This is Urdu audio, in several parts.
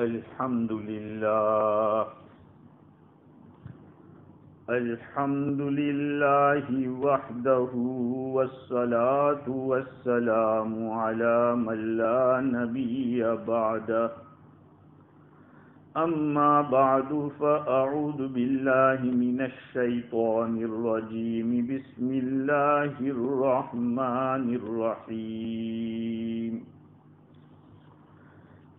الحمد لله الحمد لله وحده والصلاة والسلام على من لا نبي بعده أما بعد فأعوذ بالله من الشيطان الرجيم بسم الله الرحمن الرحيم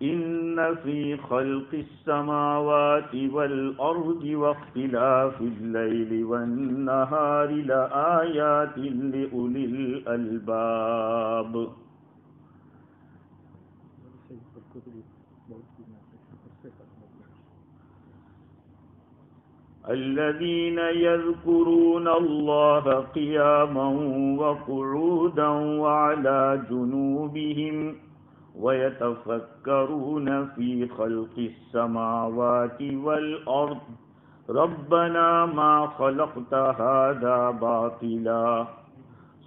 إن في خلق السماوات والأرض واختلاف الليل والنهار لآيات لأولي الألباب الذين يذكرون الله قياما وقعودا وعلى جنوبهم ويتفكرون في خلق السماوات والأرض ربنا ما خلقت هذا باطلا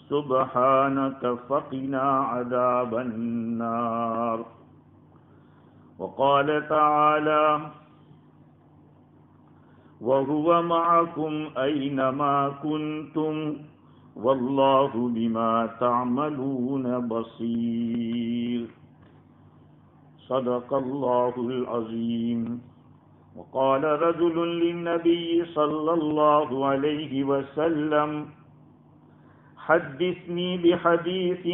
سبحانك فقنا عذاب النار. وقال تعالى وهو معكم أينما كنتم والله بما تعملون بصير. صدق الله العظيم. وقال رجل للنبي صلى الله عليه وسلم حدثني بحديث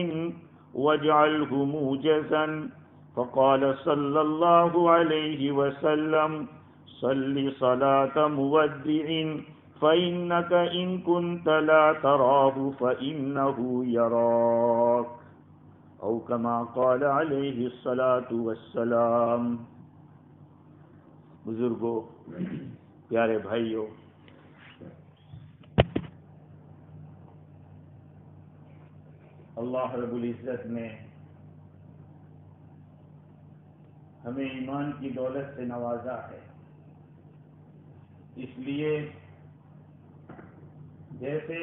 واجعله موجزا فقال صلى الله عليه وسلم صل صلاة مودع فإنك إن كنت لا تراه فإنه يراك او كما قال علیہ الصلاۃ والسلام. بزرگوں، پیارے بھائیوں، اللہ رب العزت نے ہمیں ایمان کی دولت سے نوازا ہے. اس لیے جیسے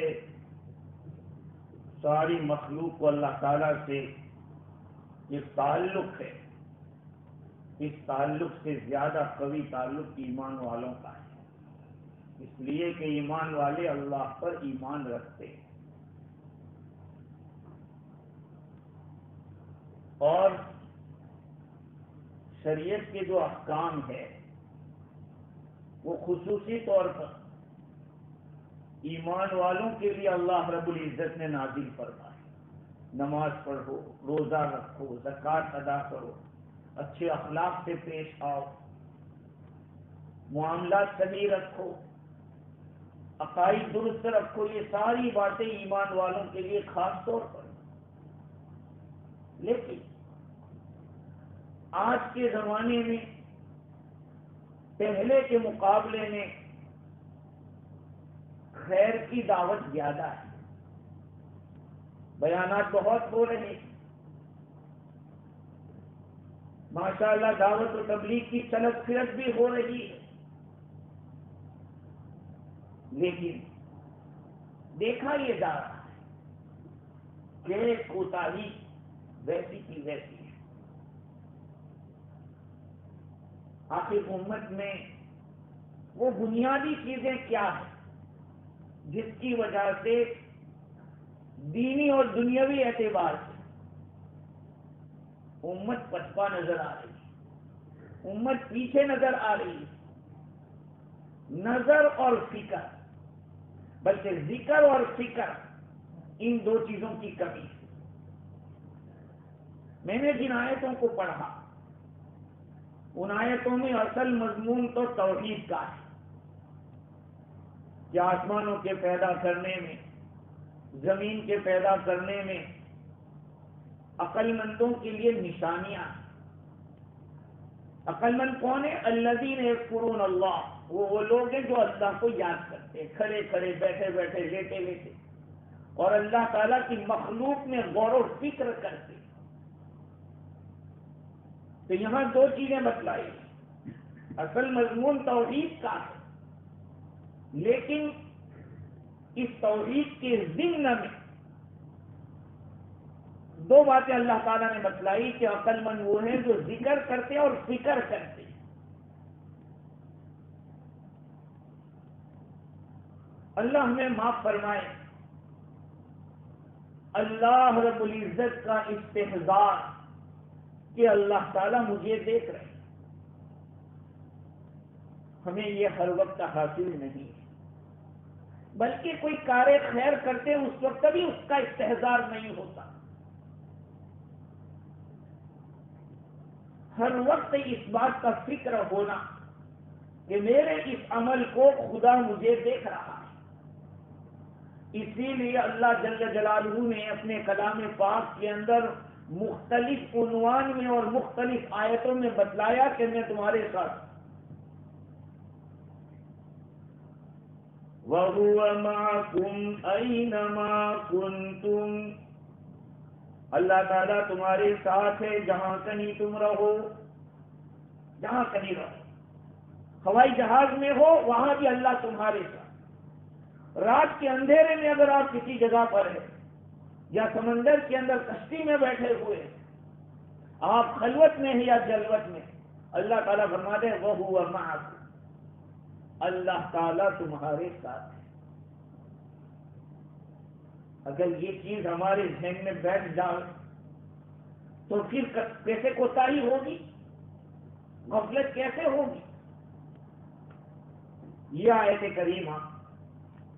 ساری مخلوق کو اللہ تعالیٰ سے یہ تعلق ہے، اس تعلق سے زیادہ قوی تعلق ایمان والوں کا ہے، اس لیے کہ ایمان والے اللہ پر ایمان رکھتے ہیں اور شریعت کے جو احکام ہے وہ خصوصی طور پر ایمان والوں کے لیے اللہ رب العزت نے نازل فرمائے. نماز پڑھو، روزہ رکھو، زکوٰۃ ادا کرو، اچھے اخلاق سے پیش آؤ، معاملات صحیح رکھو، عقائد درست رکھو. یہ ساری باتیں ایمان والوں کے لیے خاص طور پر. لیکن آج کے زمانے میں پہلے کے مقابلے میں خیر کی دعوت زیادہ ہے، بیانات بہت ہو رہے ہیں، ماشاءاللہ دعوت و تبلیغ کی چلک پھرت بھی ہو رہی ہے. لیکن دیکھا یہ جا رہا ہے کہ کوتاہی ویسی کی ویسی ہے. آخر امت میں وہ بنیادی چیزیں کیا ہیں جس کی وجہ سے دینی اور دنیاوی اعتبار سے امت پسپا نظر آ رہی ہے، امت پیچھے نظر آ رہی ہے. نظر اور فکر، بلکہ ذکر اور فکر، ان دو چیزوں کی کمی ہے. میں نے جن آیتوں کو پڑھا ان آیتوں میں اصل مضمون تو توحید کا ہے کہ آسمانوں کے پیدا کرنے میں، زمین کے پیدا کرنے میں عقل مندوں کے لیے نشانیاں. عقل مند کون ہے؟ الذین یذکرون اللہ، وہ لوگ ہیں جو اللہ کو یاد کرتے ہیں، کھڑے کھڑے، بیٹھے بیٹھے، لیٹے لیٹے، اور اللہ تعالیٰ کی مخلوق میں غور و فکر کرتے. تو یہاں دو چیزیں بتلائی. اصل مضمون توحید کا ہے، لیکن اس توحید کے ضمن میں دو باتیں اللہ تعالیٰ نے بتلائی کہ عقل مند وہ ہیں جو ذکر کرتے اور فکر کرتے. اللہ ہمیں معاف فرمائے. اللہ رب العزت کا استحضار کہ اللہ تعالیٰ مجھے دیکھ رہے ہیں، ہمیں یہ ہر وقت حاصل نہیں ہے، بلکہ کوئی کار خیر کرتے اس وقت بھی اس کا استحضار نہیں ہوتا. ہر وقت اس بات کا فکر ہونا کہ میرے اس عمل کو خدا مجھے دیکھ رہا ہے. اسی لیے اللہ جل جلالہ نے اپنے کلام پاک کے اندر مختلف عنوان میں اور مختلف آیتوں میں بتلایا کہ میں تمہارے ساتھ. وَهُوَ مَعَكُمْ أَيْنَمَا كُنْتُمْ، اللہ تعالیٰ تمہارے ساتھ ہے جہاں کہیں تم رہو، جہاں کہیں رہو. ہوائی جہاز میں ہو وہاں بھی اللہ تمہارے ساتھ. رات کے اندھیرے میں اگر آپ کسی جگہ پر ہیں یا سمندر کے اندر کشتی میں بیٹھے ہوئے ہیں، آپ خلوت میں ہیں یا جلوت میں، اللہ تعالیٰ فرماتے ہیں وَهُوَ مَعَكُمْ، اللہ تعالیٰ تمہارے ساتھ ہے. اگر یہ چیز ہمارے ذہن میں بیٹھ جائے تو پھر کیسے کوتاہی ہوگی، غفلت کیسے ہوگی. یہ آیت کریمہ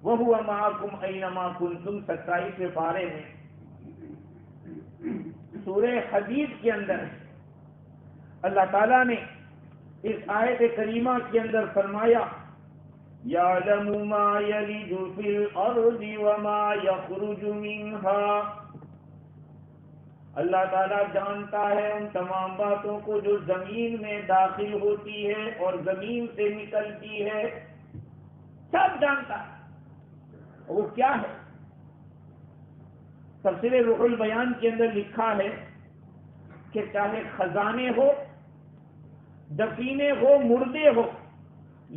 وَهُوَ مَعَكُمْ أَيْنَمَا كُنْتُمْ 27 پارے میں سورہ حدید کے اندر اللہ تعالیٰ نے اس آیت کریمہ کے اندر فرمایا يَعْلَمُ مَا يَلِجُ فِي الْأَرْضِ وَمَا يَخْرُجُ مِنْهَا، اللہ تعالیٰ جانتا ہے ان تمام باتوں کو جو زمین میں داخل ہوتی ہے اور زمین سے نکلتی ہے، سب جانتا ہے. وہ کیا ہے؟ تفسیر روح البیان کے اندر لکھا ہے کہ چاہے خزانے ہو، دفینے ہو، مردے ہو،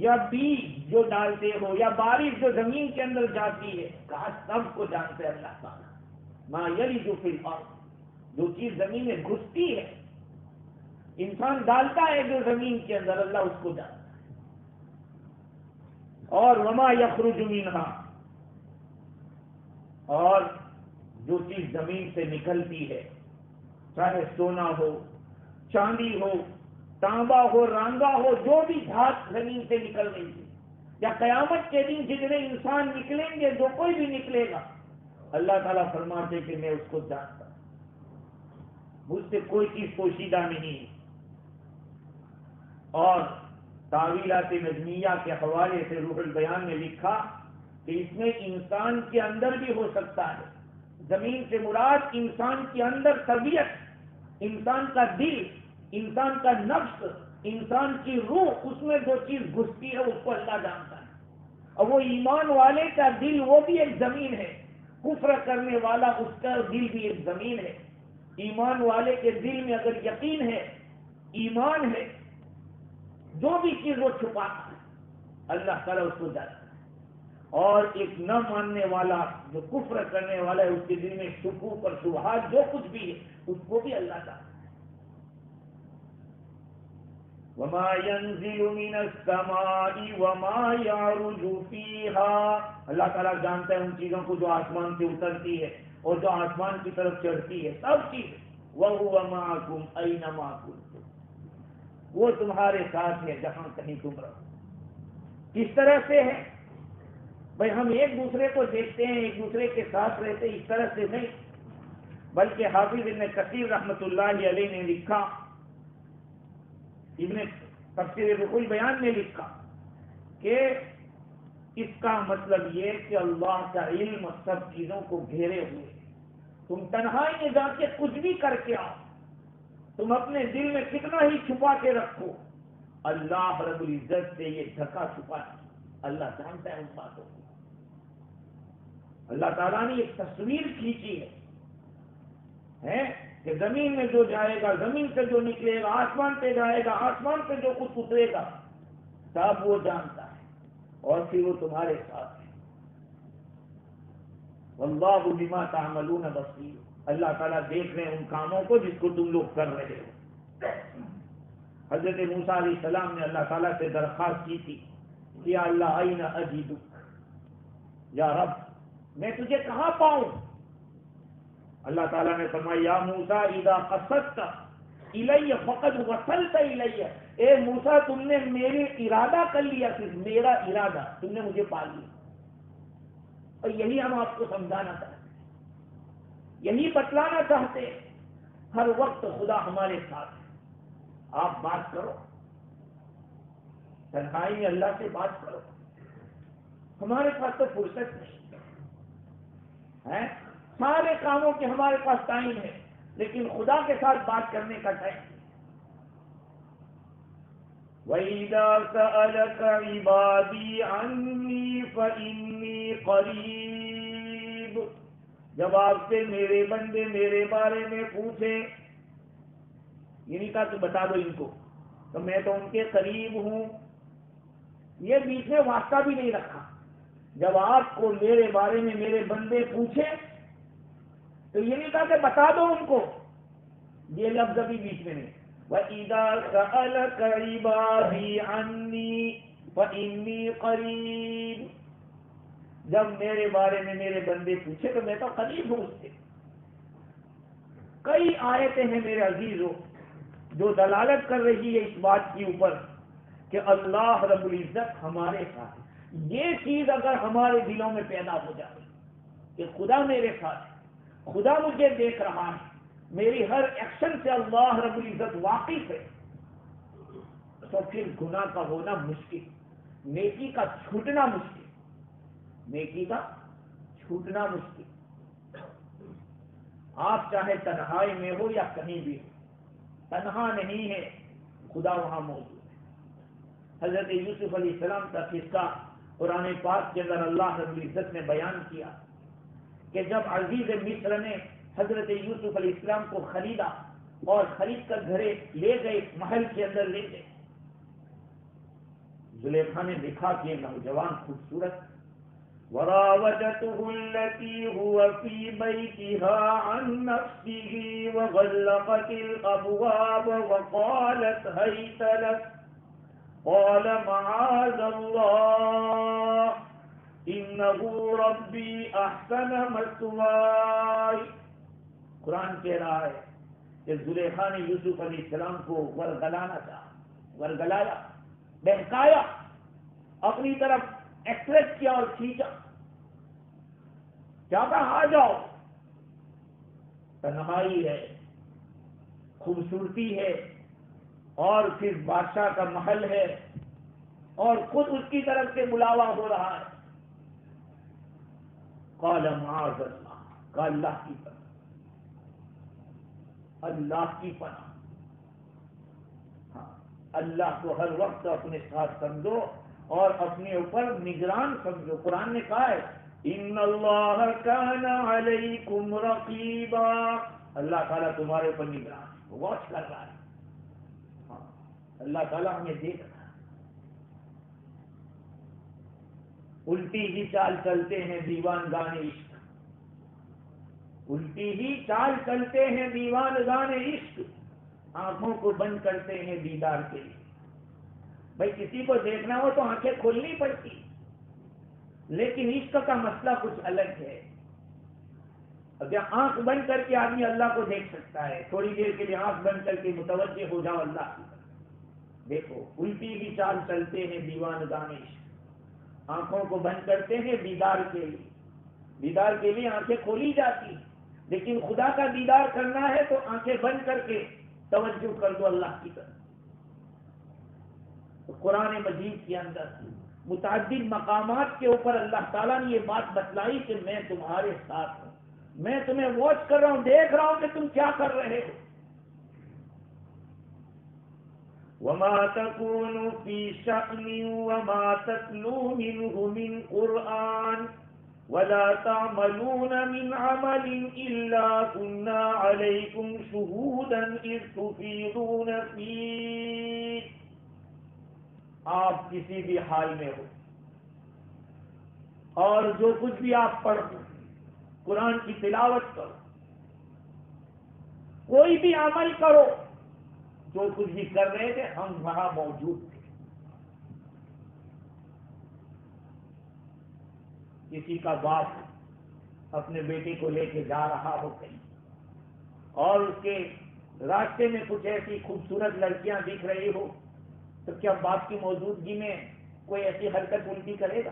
یا بیج جو ڈالتے ہو، یا بارش جو زمین کے اندر جاتی ہے، کہا سب کو جانتے ہیں اللہ تعالیٰ. ما یلج فی الارض، جو چیز زمین میں گھستی ہے، انسان ڈالتا ہے جو زمین کے اندر، اللہ اس کو جانتا ہے. اور وما یخرج منہا، اور جو چیز زمین سے نکلتی ہے، چاہے سونا ہو، چاندی ہو، تانبا ہو، رانگا ہو، جو بھی دھات زمین سے نکل رہی ہے، یا قیامت کے دن جتنے انسان نکلیں گے، جو کوئی بھی نکلے گا، اللہ تعالیٰ فرماتے کہ میں اس کو جانتا ہوں، مجھ سے کوئی چیز پوشیدہ نہیں ہے. اور تعویلات نجمیہ کے حوالے سے روح البیان نے لکھا کہ اس میں انسان کے اندر بھی ہو سکتا ہے. زمین سے مراد انسان کے اندر طبیعت، انسان کا دل، انسان کا نفس، انسان کی روح، اس میں جو چیز گھستی ہے اس کو اللہ جانتا ہے. اور وہ ایمان والے کا دل وہ بھی ایک زمین ہے، کفر کرنے والا اس کا دل بھی ایک زمین ہے. ایمان والے کے دل میں اگر یقین ہے، ایمان ہے، جو بھی چیز وہ چھپاتا ہے اللہ تعالیٰ اس کو جانتا ہے. اور ایک نہ ماننے والا، جو کفر کرنے والا ہے، اس کے دل میں شکوک اور شبہات جو کچھ بھی ہے اس کو بھی اللہ جانتا ہے. وَمَا يَنزِلُ مِنَ السَّمَاءِ وَمَا يَعْرُجُ فِيهَا، اللہ تعالیٰ جانتا ہے ان چیزوں کو جو آسمان سے اترتی ہے اور جو آسمان کی طرف چڑھتی ہے، سب چیز. وَهُوَ مَعَكُمْ أَيْنَمَا كُنْتُمْ، وہ تمہارے ساتھ ہے جہاں کہیں تم رہو. کس طرح سے ہے بھائی؟ ہم ایک دوسرے کو دیکھتے ہیں، ایک دوسرے کے ساتھ رہتے، اس طرح سے نہیں، بلکہ حافظ ابن کثیر رحمۃ اللہ علیہ نے لکھا، ابن تفسیر روح البیان نے لکھا کہ اس کا مطلب یہ کہ اللہ کا علم سب چیزوں کو گھیرے ہوئے. تم تنہائی میں جا کے کچھ بھی کر کے آؤ، تم اپنے دل میں کتنا ہی چھپا کے رکھو، اللہ رب العزت سے یہ ڈھکا چھپا ہے، اللہ جانتا ہے ان باتوں کو. اللہ تعالیٰ نے ایک تصویر کھینچی ہے کہ زمین میں جو جائے گا، زمین سے جو نکلے گا، آسمان پہ جائے گا، آسمان پہ جو کچھ اترے گا، سب وہ جانتا ہے اور پھر وہ تمہارے ساتھ ہے. واللہ بما تعملون بصیر، اللہ تعالیٰ دیکھ رہے ہیں ان کاموں کو جس کو تم لوگ کر رہے ہو۔ حضرت موسیٰ علیہ السلام نے اللہ تعالیٰ سے درخواست کی تھی کہ یا اللہ این اجدک، یا رب میں تجھے کہاں پاؤں؟ اللہ تعالیٰ نے فرمایا یا موسیٰ اذا قصدت الی فقد وصلت الی، اے موسیٰ تم نے میرے ارادہ کر لیا، صرف میرا ارادہ تم نے مجھے پا لیا۔ اور یہی ہم آپ کو سمجھانا چاہتے ہیں، یہی بتلانا چاہتے ہیں، ہر وقت خدا ہمارے ساتھ ہے۔ آپ بات کرو، تنہائی میں اللہ سے بات کرو، ہمارے پاس تو فرصت نہیں ہے، سارے کاموں کے ہمارے پاس ٹائم ہے، لیکن خدا کے ساتھ بات کرنے کا ٹائم نہیں۔ وَإِذَا سَأَلَكَ عِبَادِي عَنِّي فَإِنِّي قَرِيبٌ، جب آپ سے میرے بندے میرے بارے میں پوچھیں، یہ نہیں کہا تو بتا دو ان کو تو میں تو ان کے قریب ہوں، یہ بیچ میں واسطہ بھی نہیں رکھا۔ جب آپ کو میرے بارے میں میرے بندے پوچھیں تو یہ نہیں کہا کہ بتا دو ان کو، یہ لفظ ابھی بیچ میں نہیں۔ وَإِذَا سَأَلَكَ عِبَادِي عَنِّي فَإِنِّي قَرِيبٌ، جب میرے بارے میں میرے بندے پوچھے تو میں تو قریب ہوں اس سے۔ کئی آیتیں ہیں میرے عزیزوں جو دلالت کر رہی ہے اس بات کے اوپر کہ اللہ رب العزت ہمارے ساتھ ہے۔ یہ چیز اگر ہمارے دلوں میں پیدا ہو جائے کہ خدا میرے ساتھ ہے، خدا مجھے دیکھ رہا ہے، میری ہر ایکشن سے اللہ رب العزت واقف ہے، تو پھر گناہ کا ہونا مشکل، نیکی کا چھوٹنا مشکل، نیکی کا چھوٹنا مشکل۔ آپ چاہے تنہائی میں ہو یا کہیں بھی ہو، تنہا نہیں ہے، خدا وہاں موجود ہے۔ حضرت یوسف علیہ السلام کا قصہ قرآن پاک کے اندر اللہ رب العزت نے بیان کیا کہ جب عزیز مصر نے حضرت یوسف علیہ السلام کو خریدا اور خرید کر گھرے لے گئے، محل کے اندر لے گئے، زلیخا نے دیکھا کہ یہ نوجوان خوبصورت، وراودته التي هو في بيتها عن نفسه وغلقت الأبواب وقالت هيت لك قال معاذ الله إنه ربي أحسن مثواي۔ قرآن کہہ رہا ہے کہ زلیخا نے یوسف علیہ السلام کو ورگلانا چاہا، ورگلایا، بہکایا، اپنی طرف ایکسپریس کیا اور کھینچا، کیا کہا آ جاؤ۔ تنہائی ہے، خوبصورتی ہے، اور پھر بادشاہ کا محل ہے، اور خود اس کی طرف سے بلاوا ہو رہا ہے۔ قال معاذ اللہ، قال اللہ کی پناہ، اللہ کی پناہ۔ ہاں، اللہ کو ہر وقت اپنے ساتھ سمجھو اور اپنے اوپر نگران سمجھو۔ قرآن نے کہا ہے ان اللہ کان علیکم رقیبا، اللہ تعالیٰ تمہارے اوپر نگران ہے، واچ کر رہا ہے۔ ہاں، اللہ تعالیٰ ہمیں دیکھ رہا ہے۔ الٹی ہی چال چلتے ہیں دیوان گانے عشق، الٹی ہی چال چلتے ہیں دیوان گانے عشق، آنکھوں کو بند کرتے ہیں دیدار کے لیے۔ بھائی کسی کو دیکھنا ہو تو آنکھیں کھولنی پڑتی، لیکن عشق کا مسئلہ کچھ الگ ہے۔ اگر آنکھ بند کر کے آدمی اللہ کو دیکھ سکتا ہے، تھوڑی دیر کے لیے آنکھ بند کر کے متوجہ ہو جاؤ اللہ کی طرف۔ دیکھو الٹی ہی چال چلتے ہیں دیوان گانے عشق، آنکھوں کو بند کرتے ہیں دیدار کے لیے، دیدار کے لیے آنکھیں کھولی جاتی، لیکن خدا کا دیدار کرنا ہے تو آنکھیں بند کر کے توجہ کر دو اللہ کی طرف۔ تو قرآن مجید کے اندر متعدد مقامات کے اوپر اللہ تعالیٰ نے یہ بات بتلائی کہ میں تمہارے ساتھ ہوں، میں تمہیں واچ کر رہا ہوں، دیکھ رہا ہوں کہ تم کیا کر رہے ہو۔ وَمَا تَكُونُ فِي شَأْنٍ وَمَا تَتْلُو مِنْهُ مِنْ قُرْآنٍ وَلَا تَعْمَلُونَ مِنْ عَمَلٍ إِلَّا كُنَّا عَلَيْكُمْ شُهُودًا إِذْ تُفِيضُونَ فِيهِ۔ آپ کسی بھی حال میں ہو اور جو کچھ بھی آپ پڑھو، قرآن کی تلاوت کرو، کوئی بھی عمل کرو، جو کچھ بھی کر رہے تھے ہم وہاں موجود تھے۔ کسی کا باپ اپنے بیٹے کو لے کے جا رہا ہو کہیں، اور اس کے راستے میں کچھ ایسی خوبصورت لڑکیاں دکھ رہی ہو، تو کیا باپ کی موجودگی میں کوئی ایسی حرکت الٹی کرے گا؟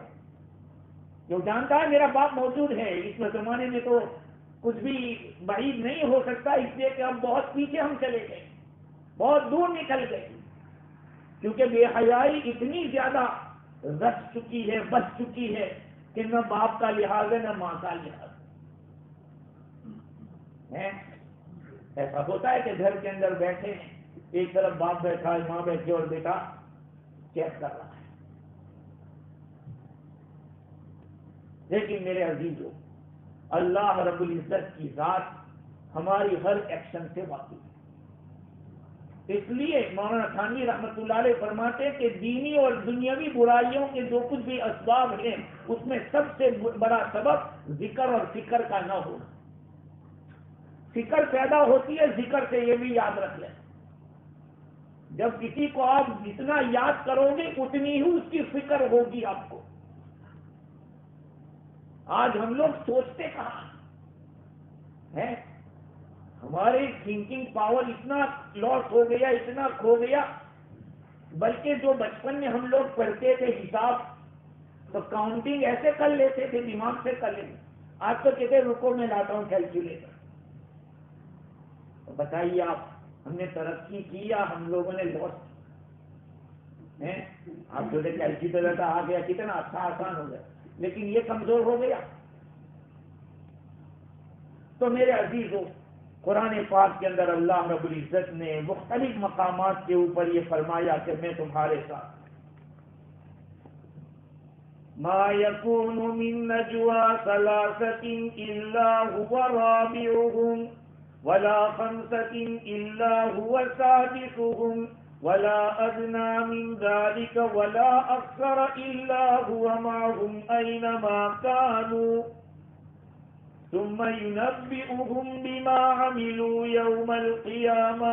جو جانتا ہے میرا باپ موجود ہے، اس زمانے میں تو کچھ بھی بعید نہیں ہو سکتا، اس لیے کہ اب بہت پیچھے ہم چلے گئے، بہت دور نکل گئے، کیونکہ بے حیائی اتنی زیادہ رچ چکی ہے، بچ چکی ہے کہ نہ باپ کا لحاظ ہے نہ ماں کا لحاظ ہے۔ ایسا ہوتا ہے کہ گھر کے اندر بیٹھے ہیں، ایک طرف باپ بیٹھا ہے، ماں بیٹھے اور بیٹا چیک کر رہا ہے۔ لیکن میرے عزیزوں، اللہ رب العزت کی ذات ہماری ہر ایکشن سے واقف ہے۔ اس لیے مولانا تھانوی رحمۃ اللہ علیہ فرماتے ہیں کہ دینی اور دنیاوی برائیوں کے جو کچھ بھی اسباب ہیں، اس میں سب سے بڑا سبب ذکر اور فکر کا نہ ہونا۔ فکر پیدا ہوتی ہے ذکر سے، یہ بھی یاد رکھ لیں۔ جب کسی کو آپ جتنا یاد کرو گے اتنی ہی اس کی فکر ہوگی آپ کو۔ آج ہم لوگ سوچتے کہاں ہیں؟ ہماری تھنکنگ پاور اتنا لاس ہو گیا، اتنا کھو گیا، بلکہ جو بچپن میں ہم لوگ پڑھتے تھے حساب، تو کاؤنٹنگ ایسے کر لیتے تھے، دماغ سے کر لیتے۔ آج تو کہتے رکو میں لاتا ہوں کیلکولیٹر۔ تو بتائیے آپ، ہم نے ترقی کی یا ہم لوگوں نے لاس؟ آپ جو کیلکولیٹر آ گیا، کتنا اچھا آسان ہو گیا، لیکن یہ کمزور ہو گیا۔ تو میرے عزیزوں، قرآن پاک کے اندر اللہ رب العزت نے مختلف مقامات کے اوپر یہ فرمایا کہ میں تمہارے ساتھ ما يكون من نجوى ثلاثة إلا هو رابعهم ولا خمسة إلا هو سادسهم ولا أدنى من ذلك ولا أكثر إلا هو معهم أينما كانوا ثم ينبئهم بما عملوا يوم القيامة۔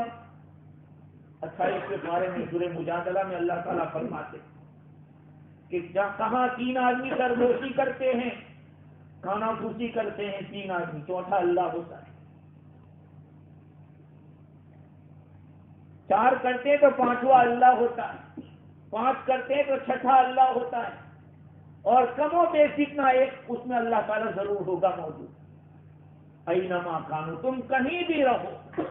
28 پارے میں سورہ مجادلہ میں اللہ تعالیٰ فرماتے کہ کہاں 3 آدمی سرگوشی کرتے ہیں، کھانا پھوسی کرتے ہیں 3 آدمی، چوتھا اللہ ہوتا ہے۔ 4 کرتے ہیں تو 5واں اللہ ہوتا ہے، 5 کرتے ہیں تو 6واں اللہ ہوتا ہے، اور کم و بیش جتنا ایک، اس میں اللہ تعالیٰ ضرور ہوگا موجود۔ اینما کانو، تم کہیں بھی رہو،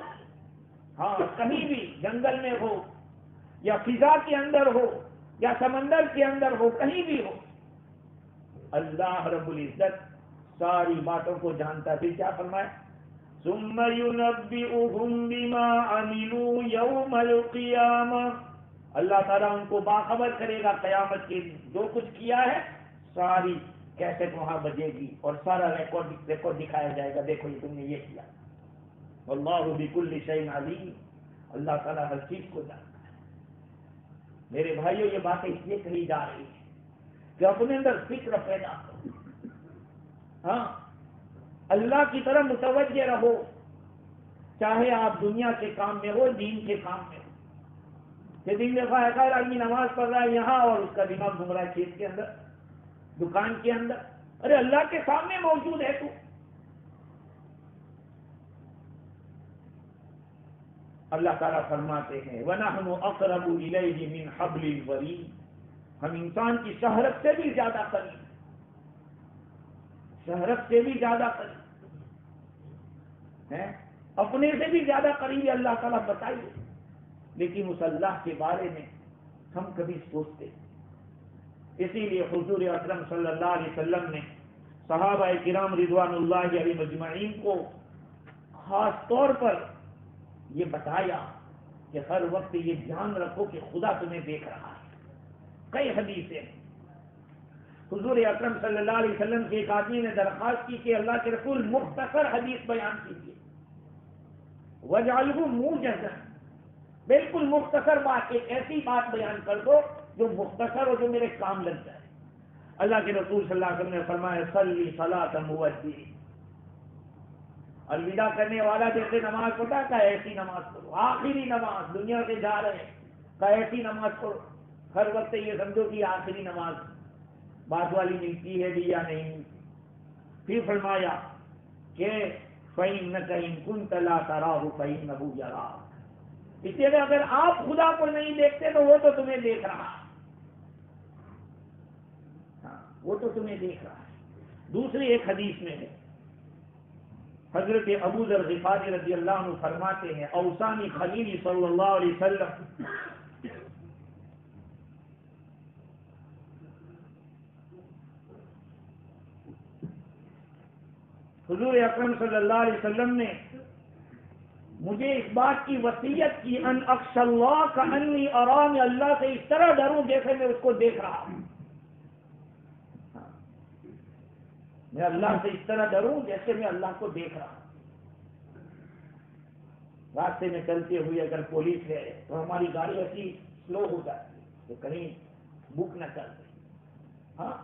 ہاں کہیں بھی، جنگل میں ہو یا فضا کے اندر ہو یا سمندر کے اندر ہو، کہیں بھی ہو، اللہ رب العزت ساری باتوں کو جانتا ہے۔ پھر کیا فرمایا؟ ثم ينبئهم بما عملوا يوم القيامة، اللہ تعالیٰ ان کو باخبر کرے گا قیامت کے دن، جو کچھ کیا ہے ساری کیسٹ وہاں بجے گی اور سارا ریکارڈ دکھایا جائے گا، دیکھو یہ تم نے یہ کیا۔ واللہ بكل شيء علیم، اللہ تعالیٰ ہر چیز کو جانتا ہے۔ میرے بھائیوں، یہ باتیں اس لیے کہی جا رہی ہیں کہ اپنے اندر فکر پیدا کرو، ہاں اللہ کی طرف متوجہ رہو، چاہے آپ دنیا کے کام میں ہو، دین کے کام میں ہو۔ کہ دن میں خیر آدمی نماز پڑھ رہا ہے یہاں اور اس کا دماغ گھوم رہا ہے کھیت کے اندر، دکان کے اندر، ارے اللہ کے سامنے موجود ہے تو۔ اللہ تعالیٰ فرماتے ہیں وَنَحْنُ أَقْرَبُ إِلَيْهِ مِنْ حَبْلِ الْوَرِيدِ، ہم انسان کی شہرت سے بھی زیادہ قریب، شہرت سے بھی زیادہ قریب ہیں، اپنے سے بھی زیادہ قریب ہے اللہ تعالیٰ، بتائیے۔ لیکن اس اللہ کے بارے میں ہم کبھی سوچتے ہیں؟ اسی لیے حضور اکرم صلی اللہ علیہ وسلم نے صحابہ کرام رضوان اللہ علیہم اجمعین کو خاص طور پر یہ بتایا کہ ہر وقت یہ دھیان رکھو کہ خدا تمہیں دیکھ رہا ہے۔ کئی حدیثیں حضور اکرم صلی اللہ علیہ وسلم کے ایک آدمی نے درخواست کی کہ اللہ کے رسول مختصر حدیث بیان کیجیے، وَجْعَلْهُ مُوجَزًا، بالکل مختصر بات، ایک ایسی بات بیان کر دو جو مختصر ہو، جو میرے کام لگ جائے۔ اللہ کے رسول صلی اللہ علیہ وسلم نے فرمایا صلی صلاۃ مودع، الوداع کرنے والا جیسے نماز پڑھتا کہ ایسی نماز پڑھو، آخری نماز، دنیا سے جا رہے ہیں کہ ایسی نماز پڑھو، ہر وقت یہ سمجھو کہ آخری نماز بعد والی ملتی ہے بھی یا نہیں ملتی۔ پھر فرمایا کہ فَإِنَّكَ إِن كُنتَ لَا تَرَاهُ فَإِنَّهُ يَرَاكَ، اس لیے اگر آپ خدا کو نہیں دیکھتے تو وہ تو تمہیں دیکھ رہا ہے، وہ تو تمہیں دیکھ رہا ہے۔ دوسری ایک حدیث میں ہے، حضرت ابو ذر غفاری رضی اللہ عنہ فرماتے ہیں اوصانی خلیلی صلی اللہ علیہ وسلم، حضور اکرم صلی اللہ علیہ وسلم نے مجھے اس بات کی وصیت کی ان اخش اللہ کا انی ارا، میں اللہ سے اس طرح ڈروں جیسے میں اس کو دیکھ رہا ہوں، میں اللہ سے اس طرح ڈروں جیسے میں اللہ کو دیکھ رہا ہوں۔ راستے میں چلتے ہوئے اگر پولیس ہے تو ہماری گاڑی ایسی سلو ہو جاتی ہے تو کہیں بک نہ چل رہی، ہاں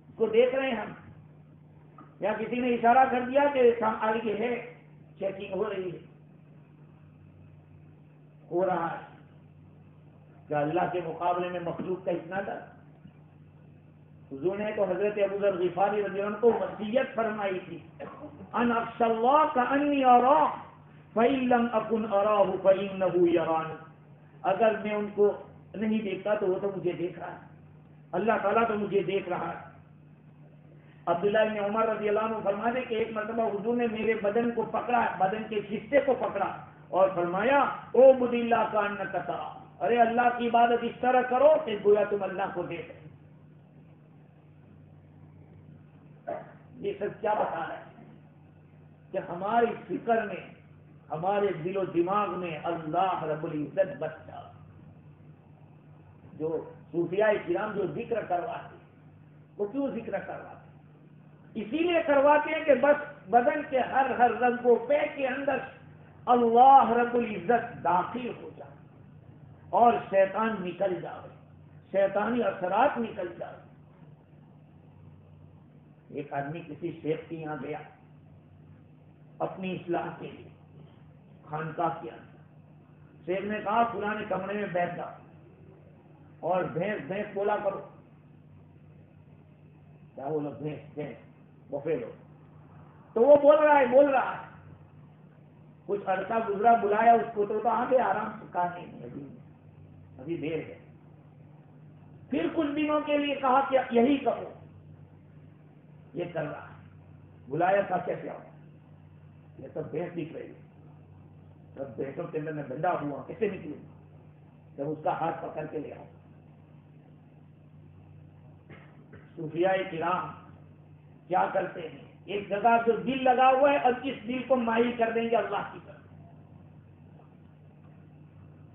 اس کو دیکھ رہے ہیں ہم، یا کسی نے اشارہ کر دیا کہ آگے ہے چیکنگ ہو رہی ہے، ہو رہا ہے، کیا اللہ کے مقابلے میں مخلوق کا اتنا ڈر؟ حضور نے تو حضرت ابو ذر غفاری رضی اللہ عنہ کو وصیت فرمائی تھی ان اخش اللہ کا انی ارا فإن لم أكن أراه فإنه يراني، اگر میں ان کو نہیں دیکھتا تو وہ تو مجھے دیکھ رہا ہے، اللہ تعالیٰ تو مجھے دیکھ رہا ہے۔ عبداللہ بن عمر رضی اللہ عنہ فرماتے کہ ایک مرتبہ حضور نے میرے بدن کو پکڑا، بدن کے حصے کو پکڑا اور فرمایا او عبد اللہ کا انک ترا، ارے اللہ کی عبادت اس طرح کرو کہ گویا تم اللہ کو دیکھ رہے۔ یہ سب کیا بتا رہا ہے کہ ہماری فکر میں، ہمارے دل و دماغ میں اللہ رب العزت بچا، جو صوفیاء کرام جو ذکر کرواتے وہ کیوں ذکر کرواتے؟ اسی لیے کرواتے ہیں کہ بس بدن کے ہر رگ و پے کے اندر اللہ رب العزت داخل ہو جائے اور شیطان نکل جائے، شیطانی اثرات نکل جائے۔ ایک آدمی کسی شیخ کے یہاں گیا اپنی اصلاح کے لیے، خانقاہ کے اندر شیخ نے کہا فلاں کمرے میں بیٹھ جاؤ اور بھینس بولا کرو، کیا بولو؟ بھینس بفیلو، تو وہ بول رہا ہے، کچھ عرصہ گزرا، بلایا اس کو تو آگے آرام سے کہا نہیں ابھی دیر ہے، پھر کچھ دنوں کے لیے کہا کہ یہی کرو، یہ کر رہا ہے، بلایا تھا کیسے آؤ، یہ سب بھینس دکھ رہی ہے، سب بھینسوں کے اندر میں ڈنڈا ہوا کیسے نکلوں، جب اس کا ہاتھ پکڑ کے لے آؤ۔ صوفیاء کرام کیا کرتے ہیں، ایک جگہ جو دل لگا ہوا ہے اب اس دل کو مائل کر دیں گے اللہ کی طرف،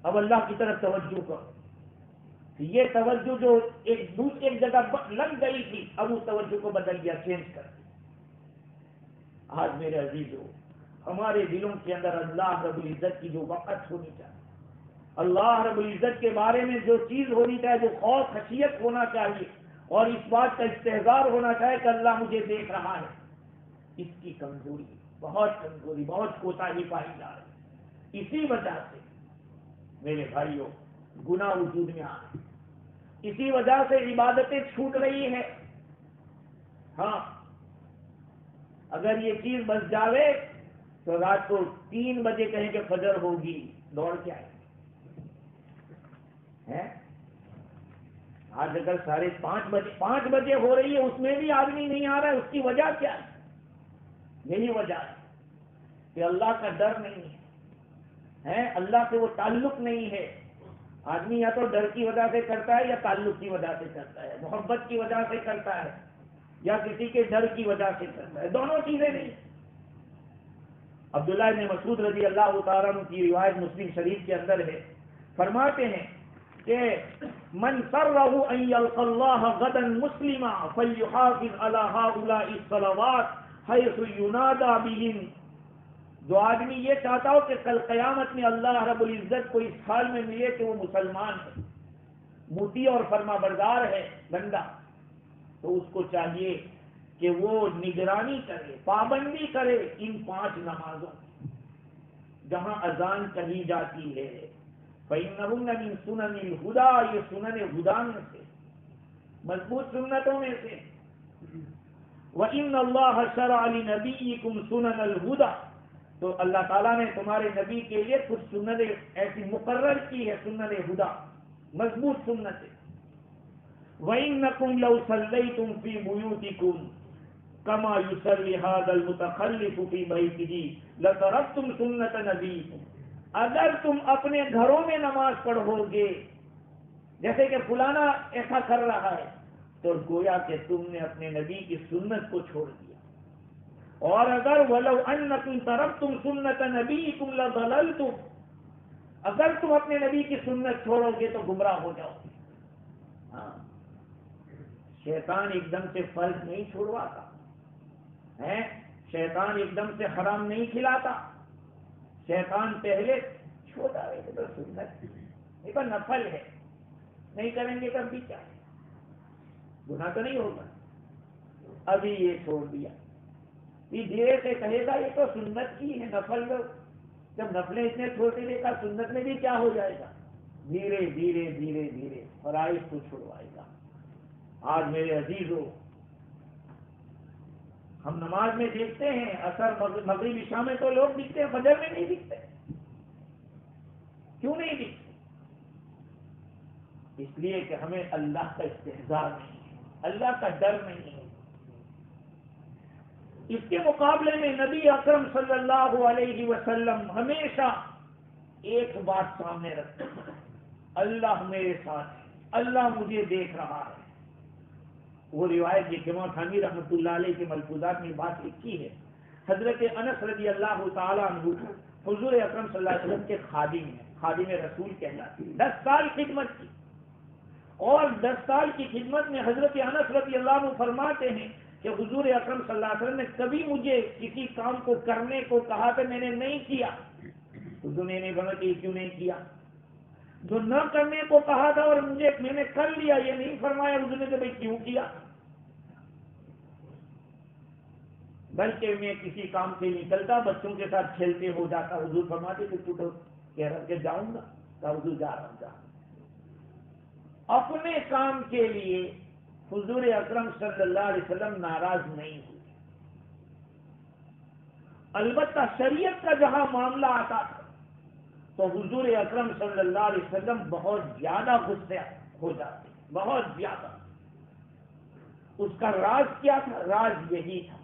اب اللہ کی طرف توجہ کرو، یہ توجہ جو ایک جگہ لگ گئی تھی اب اس توجہ کو بدل دیا، چینج کر دیا۔ آج میرے عزیزو ہمارے دلوں کے اندر اللہ رب العزت کی جو وقت ہونی چاہیے، اللہ رب العزت کے بارے میں جو چیز ہونی چاہیے، جو خوف خشیت ہونا چاہیے اور اس بات کا استحضار ہونا چاہیے کہ اللہ مجھے دیکھ رہا ہے، اس کی کمزوری، بہت کوتاہی پائی جا رہی۔ اسی وجہ سے میرے بھائیوں گناہ وجود میں آ رہے، اسی وجہ سے عبادتیں چھوٹ رہی ہیں۔ ہاں اگر یہ چیز بچ جاوے تو رات کو 3 بجے کہیں کہ فجر ہوگی دوڑ کے آئے ہیں، آج اگر 5:30 بجے ہو رہی ہے اس میں بھی آدمی نہیں آ رہا ہے، اس کی وجہ کیا ہے؟ یہی وجہ ہے کہ اللہ کا ڈر نہیں ہے، اللہ سے وہ تعلق نہیں ہے۔ آدمی یا تو ڈر کی وجہ سے کرتا ہے یا تعلق کی وجہ سے کرتا ہے، محبت کی وجہ سے کرتا ہے یا کسی کے ڈر کی وجہ سے کرتا ہے، دونوں چیزیں نہیں۔ عبداللہ بن مسعود رضی اللہ تعالیٰ عنہ کی روایت مسلم شریف کے اندر ہے، فرماتے ہیں کہ من سرہ ان یلقى اللہ غدا مسلما فلیحافظ علی ہؤلاء الصلوات حیث ینادی بہن، جو آدمی یہ چاہتا ہو کہ کل قیامت میں اللہ رب العزت کو اس حال میں ملے کہ وہ مسلمان ہے، مطیع اور فرما بردار ہے بندہ، تو اس کو چاہیے کہ وہ نگرانی کرے، پابندی کرے ان 5 نمازوں کی جہاں اذان کہی جاتی ہے۔ فَإِنَّهُنَّ مِن سُنَنِ الْهُدَىٰ، یہ سنن ہدا میں سے، مضبوط سنتوں میں سے۔ وَإِنَّ اللَّهَ شَرَعَ لِنَبِيِّكُمْ سُنَنَ الْهُدَىٰ، تو اللہ تعالیٰ نے تمہارے نبی کے لیے کچھ سنت ایسی مقرر کی ہے، سنن ہدا، مضبوط سنت۔ وَإِنَّكُمْ لَوْ صَلَّيْتُمْ فِي بُيُوتِكُمْ كَمَا يُصَلِّي هَذَا الْمُتَخَلِّفُ فِي بَيْتِهِ لَتَرَكْتُمْ سُنَّةَ نَبِيِّكُمْ، اگر تم اپنے گھروں میں نماز پڑھو گے جیسے کہ فلانا ایسا کر رہا ہے، تو گویا کہ تم نے اپنے نبی کی سنت کو چھوڑ دیا۔ اور اگر وَلَوْ أَنَّكُمْ تَرَكْتُمْ سُنَّةَ نَبِيِّكُمْ لَضَلَلْتُمْ، اگر تم اپنے نبی کی سنت چھوڑو گے تو گمراہ ہو جاؤ گے۔ ہاں، شیطان ایک دم سے فرض نہیں چھوڑواتا ہے، شیطان ایک دم سے حرام نہیں کھلاتا، شیطان پہلے چھوٹا ہے تو سنت یہ تو نفل ہے، نہیں کریں گے تب بھی کیا ہے، گناہ تو نہیں ہوگا، ابھی یہ چھوڑ دیا، یہ دھیرے سے کہے گا یہ تو سنت کی ہے، نفل لو، جب نفلیں اتنے چھوٹے دیکھا سنت میں بھی کیا ہو جائے گا، دھیرے دھیرے دھیرے دھیرے فرائض کو چھڑوائے گا۔ آج میرے عزیزوں، ہم نماز میں دیکھتے ہیں اثر مغرب عشاء میں تو لوگ دکھتے ہیں، فجر میں نہیں دکھتے، کیوں نہیں دکھتے؟ اس لیے کہ ہمیں اللہ کا استحضار نہیں ہے، اللہ کا ڈر نہیں ہے۔ اس کے مقابلے میں نبی اکرم صلی اللہ علیہ وسلم ہمیشہ ایک بات سامنے رکھتے ہیں، اللہ میرے ساتھ ہے، اللہ مجھے دیکھ رہا ہے۔ وہ روایت یہ امام خانی رحمۃ اللہ علیہ کے ملفوظات میں بات لکھی ہے، حضرت انس رضی اللہ تعالیٰ عنہ حضور اکرم صلی اللہ علیہ وسلم کے خادم ہیں، خادم رسول کہلاتے ہیں، 10 سال خدمت کی، اور 10 سال کی خدمت میں حضرت انس رضی اللہ عنہ فرماتے ہیں کہ حضور اکرم صلی اللہ علیہ وسلم نے کبھی مجھے کسی کام کو کرنے کو کہا تو میں نے نہیں کیا، حضور نے نہیں بنا کہ کیوں نہیں کیا، جو نہ کرنے کو کہا تھا اور میں نے کر لیا، یہ نہیں فرمایا حضور نے کہ بھائی کیوں کیا، بلکہ میں کسی کام سے نکلتا بچوں کے ساتھ کھیلتے ہو جاتا، حضور فرماتے کہ تو کہہ رہا کہ جاؤں گا، تو حضور جا رہا ہوں، جا اپنے کام کے لیے حضور اکرم صلی اللہ علیہ وسلم ناراض نہیں ہوئے، البتہ شریعت کا جہاں معاملہ آتا تھا تو حضور اکرم صلی اللہ علیہ وسلم بہت زیادہ غصے ہو جاتے، بہت زیادہ۔ اس کا راز کیا تھا؟ راز یہی تھا،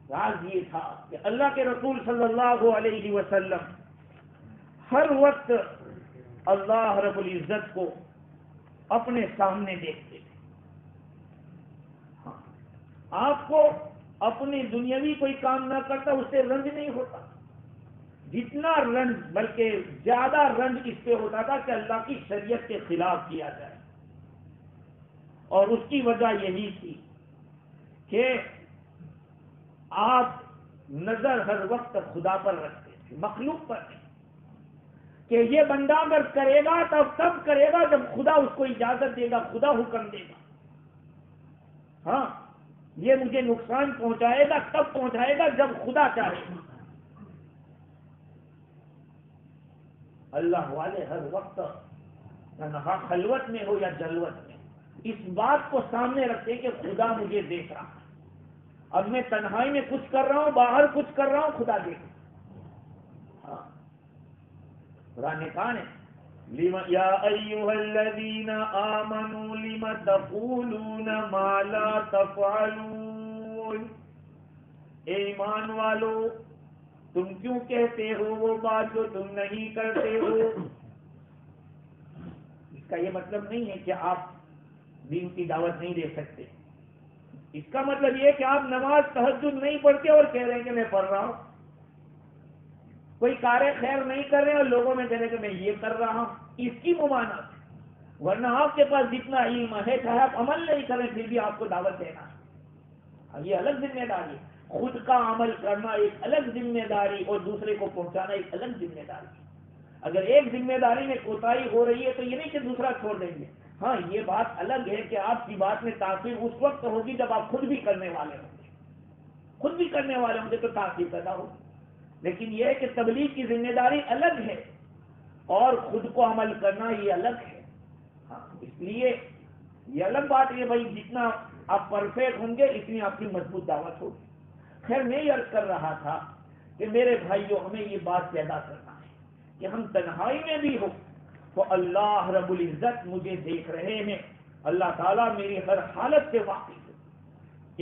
راز یہ تھا کہ اللہ کے رسول صلی اللہ علیہ وسلم ہر وقت اللہ رب العزت کو اپنے سامنے دیکھتے تھے۔ ہاں، آپ کو اپنی دنیاوی کوئی کام نہ کرتا اس سے رنج نہیں ہوتا، جتنا رنج بلکہ زیادہ رنج اس پہ ہوتا تھا کہ اللہ کی شریعت کے خلاف کیا جائے، اور اس کی وجہ یہی تھی کہ آپ نظر ہر وقت خدا پر رکھتے تھے، مخلوق پر نہیں، کہ یہ بندہ اگر کرے گا تب کرے گا جب خدا اس کو اجازت دے گا، خدا حکم دے گا، ہاں یہ مجھے نقصان پہنچائے گا تب پہنچائے گا جب خدا چاہے گا۔ اللہ والے ہر وقت تنہا خلوت میں ہو یا جلوت میں اس بات کو سامنے رکھتے کہ خدا مجھے دیکھ رہا ہے، اب میں تنہائی میں کچھ کر رہا ہوں، باہر کچھ کر رہا ہوں، خدا دیکھ رہا ہے۔ ہاں، قرآن نے کہا ہے یا ایھا الذین آمنوا لم تقولون ما لا تفعلون، اے ایمان والو تم کیوں کہتے ہو وہ بات جو تم نہیں کرتے ہو؟ اس کا یہ مطلب نہیں ہے کہ آپ دین کی دعوت نہیں دے سکتے، اس کا مطلب یہ کہ آپ نماز تہجد نہیں پڑھتے اور کہہ رہے ہیں کہ میں پڑھ رہا ہوں، کوئی کار خیر نہیں کر رہے اور لوگوں میں کہہ رہے کہ میں یہ کر رہا ہوں، اس کی ممانعت ہے۔ ورنہ آپ کے پاس جتنا علم ہے چاہے آپ عمل نہیں کریں پھر بھی آپ کو دعوت دینا ہے، یہ الگ ذمہ داری ہے، خود کا عمل کرنا ایک الگ ذمہ داری اور دوسرے کو پہنچانا ایک الگ ذمہ داری ہے۔ اگر ایک ذمہ داری میں کوتاہی ہو رہی ہے تو یہ نہیں کہ دوسرا چھوڑ دیں گے، ہاں یہ بات الگ ہے کہ آپ کی بات میں تاثیر اس وقت ہوگی جب آپ خود بھی کرنے والے ہوں گے، خود بھی کرنے والے ہوں گے تو تاثیر پیدا ہوگی. لیکن یہ ہے کہ تبلیغ کی ذمہ داری الگ ہے اور خود کو عمل کرنا یہ الگ ہے. ہاں اس لیے یہ الگ بات ہے بھائی، جتنا آپ پرفیکٹ ہوں گے اتنی آپ کی مضبوط دعوت ہوگی. خیر میں یہ عرض کر رہا تھا کہ میرے بھائیوں ہمیں یہ بات پیدا کرنا ہے کہ ہم تنہائی میں بھی ہو تو اللہ رب العزت مجھے دیکھ رہے ہیں، اللہ تعالیٰ میری ہر حالت سے واقف ہے.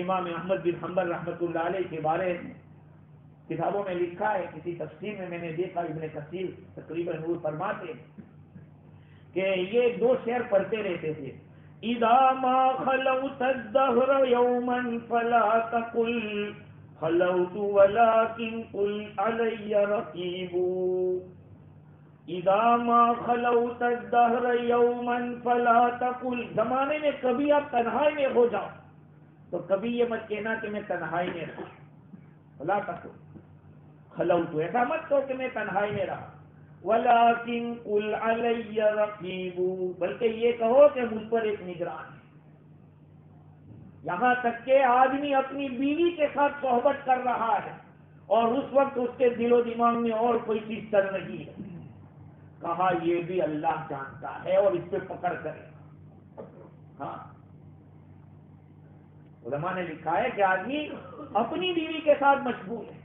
امام احمد بن حنبل رحمۃ اللہ علیہ کے بارے میں کتابوں میں لکھا ہے، کسی تفسیر میں نے دیکھا ابن کثیر تقریباً نور فرماتے کہ یہ 2 شعر پڑھتے رہتے تھے. اذا ما خلوت الدهر يوما فلا تقل خلوت ولكن قل علي رقيب. اذا ما خلوت الدهر يوما فلا تقل، زمانے میں کبھی آپ تنہائی میں ہو جاؤ تو کبھی یہ مت کہنا کہ میں تنہائی میں رہا. فلا تقل خلوت، ایسا مت کہو کہ میں تنہائی میں رہا. وَلَكِنْ قُلْ عَلَيَّ رَقِيبٌ، بلکہ یہ کہو کہ مجھ پر ایک نگران ہے. یہاں تک کہ آدمی اپنی بیوی کے ساتھ صحبت کر رہا ہے اور اس وقت اس کے دل و دماغ میں اور کوئی چیز چل رہی ہے، کہا یہ بھی اللہ جانتا ہے اور اس پہ پکڑ کرے. ہاں علماء نے لکھا ہے کہ آدمی اپنی بیوی کے ساتھ مشغول ہے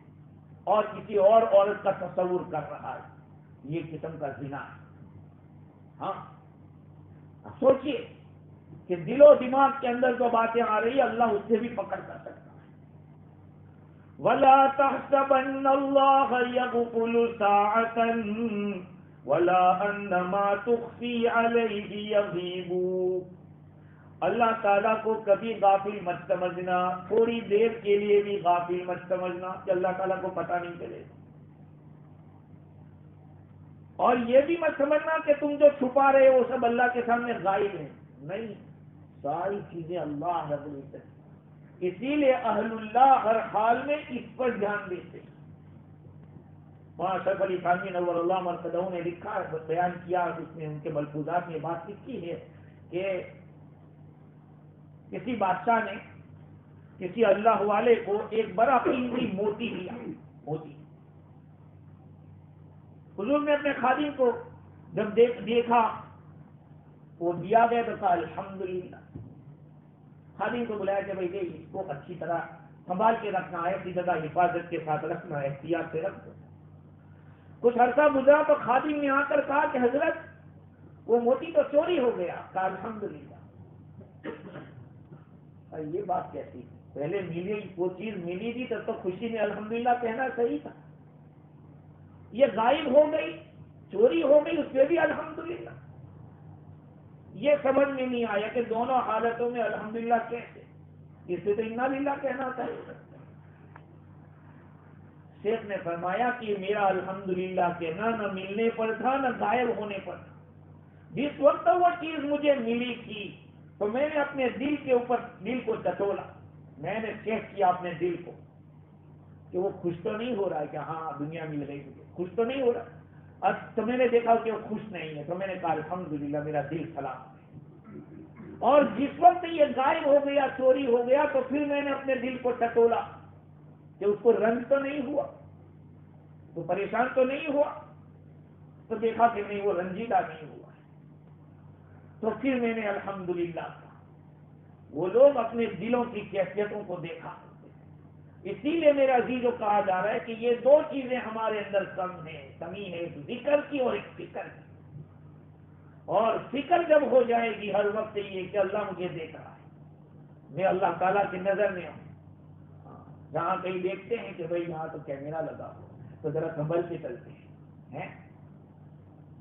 اور کسی اور عورت کا تصور کر رہا ہے، یہ قسم کا زنا ہے. ہاں سوچئے کہ دل و دماغ کے اندر جو باتیں آ رہی ہیں اللہ اس سے بھی پکڑ کر سکتا ہے. وَلَا تَحْسَبَنَّ اللَّهَ يَغْفُلُ سَاعَةً وَلَا أَنَّ مَا تُخْفِي عَلَيْهِ يَغِيبُ. اللہ تعالیٰ کو کبھی غافل مت سمجھنا، تھوڑی دیر کے لیے بھی غافل مت سمجھنا کہ اللہ تعالیٰ کو پتہ نہیں چلے گا. اور یہ بھی مت سمجھنا کہ تم جو چھپا رہے ہو وہ سب اللہ کے سامنے غائب ہیں. نہیں، ساری چیزیں اللہ رب العزت. اسی لیے اہل اللہ ہر حال میں اس پر دھیان دیتے ہیں. وہاں اشرف علی تھانوی نور اللہ مرقدہ نے لکھا ہے، بیان کیا، اس میں ان کے ملفوظات میں بات لکھی ہے کہ کسی بادشاہ نے کسی اللہ والے کو ایک بڑا قیمتی موتی دیا. موتی حضور نے اپنے خادم کو جب دیکھا وہ دیا گیا تو کہا الحمدللہ. خادم کو بلایا کہ بھائی اس کو اچھی طرح سنبھال کے رکھنا ہے، اپنی جگہ حفاظت کے ساتھ رکھنا ہے، احتیاط سے رکھ دو. کچھ عرصہ گزرا تو خادم نے آ کر کہا کہ حضرت وہ موتی تو چوری ہو گیا. کہا الحمدللہ. یہ بات کیسی، پہلے ملی وہ چیز ملی تھی تب تو خوشی میں الحمدللہ کہنا صحیح تھا. یہ غائب ہو گئی، چوری ہو گئی، اس پہ بھی الحمدللہ. یہ سمجھ میں نہیں آیا کہ دونوں حالتوں میں الحمدللہ کیسے. اس سے تو انا للہ کہنا چاہیے. شیخ نے فرمایا کہ میرا الحمدللہ کہنا نہ ملنے پر تھا نہ غائب ہونے پر تھا. جس وقت وہ چیز مجھے ملی تھی تو میں نے اپنے دل کے اوپر دل کو ٹٹولا، میں نے چیک کیا اپنے دل کو کہ وہ خوش تو نہیں ہو رہا ہے کہ ہاں دنیا مل گئی مجھے، خوش تو نہیں ہو رہا. اب تو میں نے دیکھا کہ وہ خوش نہیں ہے تو میں نے کہا الحمدللہ میرا دل سلام ہے. اور جس وقت یہ غائب ہو گیا، چوری ہو گیا، تو پھر میں نے اپنے دل کو ٹٹولا کہ اس کو رنج تو نہیں ہوا، تو پریشان تو نہیں ہوا، تو دیکھا کہ نہیں وہ رنجیدہ نہیں ہوا. تو پھر میں نے الحمدللہ کہا. وہ لوگ اپنے دلوں کی کیفیتوں کو دیکھا. اسی لیے میرا عزیزو کہا جا رہا ہے کہ یہ 2 چیزیں ہمارے اندر کم ہیں، کمی ہے، ایک ذکر کی اور ایک فکر کی. اور فکر جب ہو جائے گی ہر وقت یہ کہ اللہ مجھے دیکھ رہا ہے، میں اللہ تعالیٰ کی نظر میں ہوں. جہاں کہیں دیکھتے ہیں کہ بھائی یہاں تو کیمرہ لگا ہو تو ذرا سنبھل کے چلتے ہیں.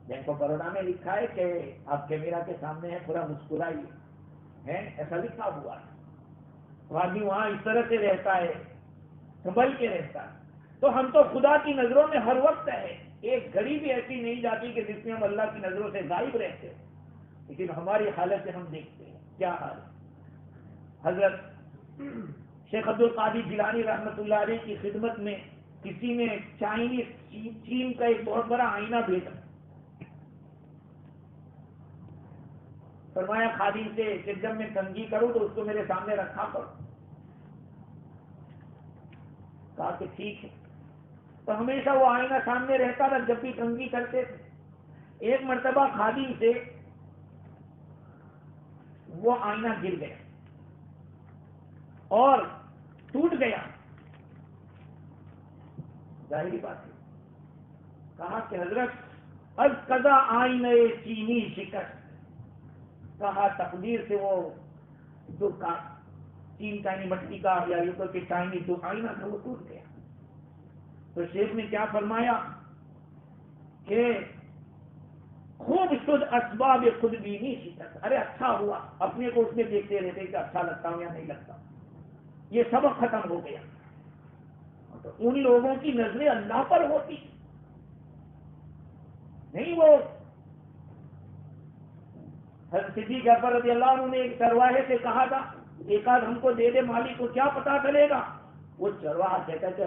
بینک آف بروڈا میں لکھا ہے کہ آپ کیمرہ کے سامنے ہیں تھوڑا مسکرائیے، ایسا لکھا ہوا ہے. آدمی وہاں اس طرح سے رہتا ہے، سنبھل کے رہتا ہے. تو ہم تو خدا کی نظروں میں ہر وقت ہے. ایک گھڑی بھی ایسی نہیں جاتی کہ جس میں ہم اللہ کی نظروں سے غائب رہتے ہیں. لیکن ہماری حالت سے ہم دیکھتے ہیں کیا حال ہے. حضرت شیخ عبد القادر جیلانی رحمۃ اللہ علیہ کی خدمت میں کسی نے چین کا ایک بہت بڑا آئینہ بھیجا. فرمایا خادم سے کہ جب میں کنگھی کروں تو اس کو میرے سامنے رکھا کرو. کہا کہ ٹھیک ہے. تو ہمیشہ وہ آئینہ سامنے رہتا تھا جب بھی کنگھی کرتے تھے. ایک مرتبہ خادم سے وہ آئینہ گر گیا اور ٹوٹ گیا. ظاہری بات ہے. کہا کہ حضرت از قضا آئینہ چینی شکست. کہا تقدیر سے وہ جو چین چائنی مٹی کا یا یہ کہ چائنی جو آئینہ تھا وہ ٹوٹ گیا. تو شیخ نے کیا فرمایا کہ خوب شد اسباب خود بینی شکست. ارے اچھا ہوا اپنے کو اس میں دیکھتے رہتے کہ اچھا لگتا ہوں یا نہیں لگتا. یہ سبق ختم ہو گیا. تو ان لوگوں کی نظریں اللہ پر ہوتی نہیں. وہ حضرت صدیق اکبر رضی اللہ عنہ نے ایک چرواہے سے کہا تھا ایک آدھ ہم کو دے دے مالک کو کیا پتا چلے گا. وہ چرواہا کہتا کہ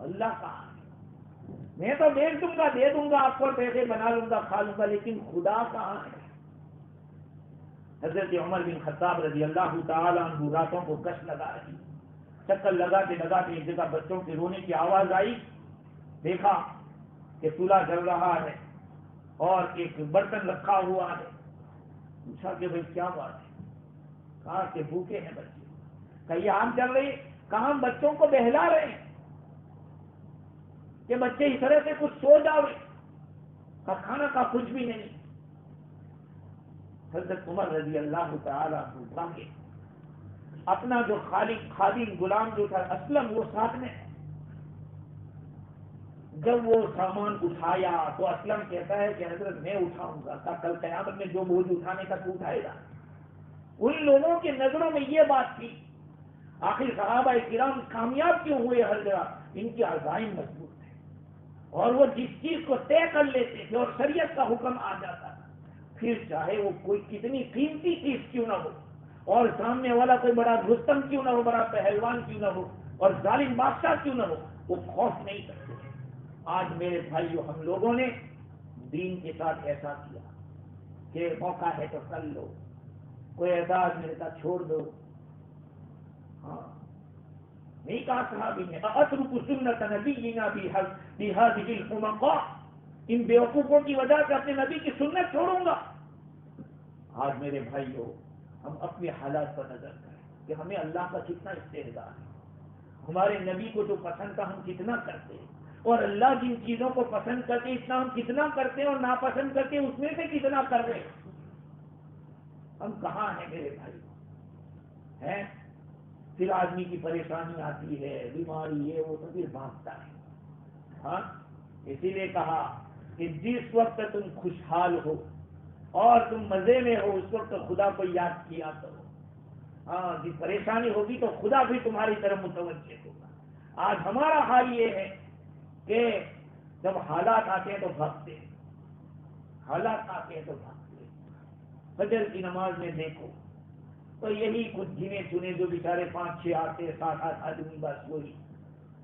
اللہ کہا میں تو بیچ دوں گا دے دوں گا آپ کو پیسے بنا لوں گا کھا لوں گا لیکن خدا کہاں ہے. حضرت عمر بن خطاب رضی اللہ تعالی عنہ راتوں کو گشت لگا رہی. چکر لگاتے لگاتے ایک جگہ بچوں کے رونے کی آواز آئی. دیکھا کہ چولہا جل رہا ہے اور ایک برتن رکھا ہوا ہے. پوچھا کہ بھائی کیا بات ہے. کہا کہ بھوکے ہیں بچے. کہیں آگ چل رہی. کہاں ہم بچوں کو بہلا رہے ہیں کہ بچے اس طرح سے کچھ سو جاوے. کھانا کا کچھ بھی نہیں. حضرت عمر رضی اللہ تعالیٰ عنہ کے اپنا جو خادم غلام جو تھا اسلم وہ ساتھ میں. جب وہ سامان اٹھایا تو اسلم کہتا ہے کہ حضرت میں اٹھاؤں گا. کل قیامت میں جو بوجھ اٹھانے کا تو اٹھائے گا. ان لوگوں کی نظروں میں یہ بات تھی آخر صحابہ کرام کامیاب کیوں ہوئے ہر جگہ. ان کی عزائم مضبوط ہے اور وہ جس چیز کو طے کر لیتے تھے اور شریعت کا حکم آ جاتا تھا پھر چاہے وہ کوئی کتنی قیمتی چیز کیوں نہ ہو اور سامنے والا کوئی بڑا رستم کیوں نہ ہو بڑا پہلوان کیوں نہ ہو اور ظالم بادشاہ کیوں نہ ہو وہ خوف نہیں کرتے. آج میرے بھائیو ہم لوگوں نے دین کے ساتھ ایسا کیا کہ موقع ہے تو کر لو. کوئی اعزاز ملتا چھوڑ دو. ہاں نہیں کہا صحابی نے اترک سنت نبینا بهذه الحمقاء. ان بیوقوفوں کی وجہ سے اپنے نبی کی سنت چھوڑوں گا. آج میرے بھائیو ہم اپنے حالات پر نظر کریں کہ ہمیں اللہ کا کتنا استحضار ہے. ہمارے نبی کو جو پسند تھا ہم کتنا کرتے ہیں اور اللہ جن چیزوں کو پسند کرتے اتنا ہم کتنا کرتے ہیں اور ناپسند کرتے اس میں سے کتنا کر رہے ہیں. ہم کہاں ہیں میرے بھائی ہیں. پھر آدمی کی پریشانی آتی ہے بیماری ہے وہ تو پھر بھاگتا ہے. ہاں اسی لیے کہا کہ جس وقت تم خوشحال ہو اور تم مزے میں ہو اس وقت خدا کو یاد کیا کرو. ہاں جب پریشانی ہوگی تو خدا بھی تمہاری طرف متوجہ ہوگا. آج ہمارا حال یہ ہے کہ جب حالات آتے ہیں تو بھاگتے ہیں. حالات آتے ہیں تو بھاگتے ہیں. فجر کی نماز میں دیکھو تو یہی کچھ گنے چنے جو بیچارے 5-6 آتے 7-8 آدمی بس وہی.